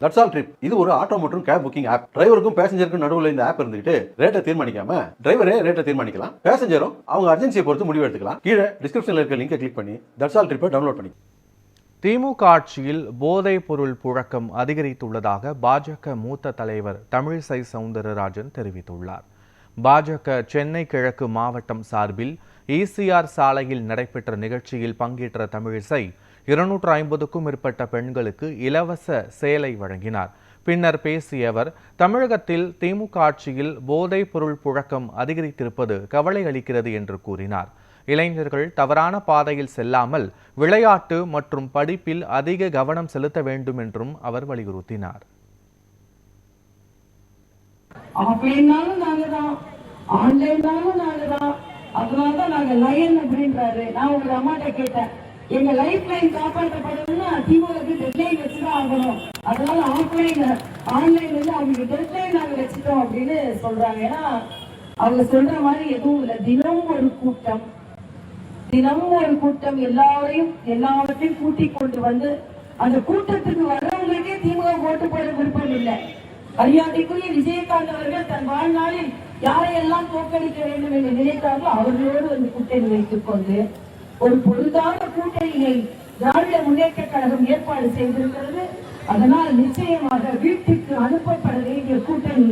That's all trip. இது ஒரு auto மற்றும் கேப் புக்கிங் ஆப். டிரைவருக்கும் பேசஞ்சருக்கும் நடுவில் இந்த ஆப் இருந்துட்டு ரேட்டை தீர்மானிக்காம டிரைவரே ரேட்டை தீர்மானிக்கலாம். பேசஞ்சரும் அவங்க அர்ஜென்சியை பொறுத்து முடிவு எடுத்துக்கலாம். கீழே டிஸ்கிரிப்ஷன்ல இருக்க லிங்கை கிளிக் பண்ணி தட்ஸ் ஆல் ட்ரிப்பை டவுன்லோட் பண்ணி. திமுக ஆட்சியில் போதைப் பொருள் புழக்கம் அதிகரித்துள்ளதாக பாஜக மூத்த தலைவர் தமிழிசை சவுந்தரராஜன் தெரிவித்துள்ளார். பாஜக சென்னை கிழக்கு மாவட்டம் சார்பில் ஈசிஆர் சாலையில் நடைபெற்ற நிகழ்ச்சியில் பங்கேற்ற தமிழிசை 250க்கும் மேற்பட்ட பெண்களுக்கு இலவச சேலை வழங்கினார். பின்னர் பேசிய அவர், தமிழகத்தில் திமுக ஆட்சியில் போதைப் பொருள் புழக்கம் அதிகரித்திருப்பது கவலை அளிக்கிறது என்று கூறினார். இளைஞர்கள் தவறான பாதையில் செல்லாமல் விளையாட்டு மற்றும் படிப்பில் அதிக கவனம் செலுத்த வேண்டும் என்றும் அவர் வலியுறுத்தினார். அதனாலதான் நாங்க லயன் அப்படின்றாரு. நான் உங்க அம்மாட்ட கேட்டேன், எங்க லைஃப் லைன் காப்பாற்றப்படணும்னா திமுக டெட்லைன் வச்சுதான் ஆகணும். அதனால ஆன்லைன் வந்து அவங்களுக்கு டெட்லைன் நாங்க வச்சுட்டோம் அப்படின்னு சொல்றாங்க. ஏன்னா அவங்க சொல்ற மாதிரி எதுவும் இல்லை. தினமும் ஒரு கூட்டம் எல்லாவற்றையும் கூட்டிக் கொண்டு வந்து அந்த கூட்டத்துக்கு வர்றவங்களுக்கே திமுக ஓட்டு போட விருப்பம் இல்லை. மரியாதைக்குரிய விஜயகாந்த் அவர்கள் தன் வாழ்நாளில் யாரையெல்லாம் தோற்கடிக்க வேண்டும் என்று நினைத்தார்களோ அவர்களோடு வந்து கூட்டணி வைத்துக் கொண்டு ஒரு பொழுதான கூட்டணியை திராவிட முன்னேற்ற கழகம் ஏற்பாடு செய்திருக்கிறது. அதனால் நிச்சயமாக வீட்டுக்கு அனுப்பப்பட வேண்டிய கூட்டணி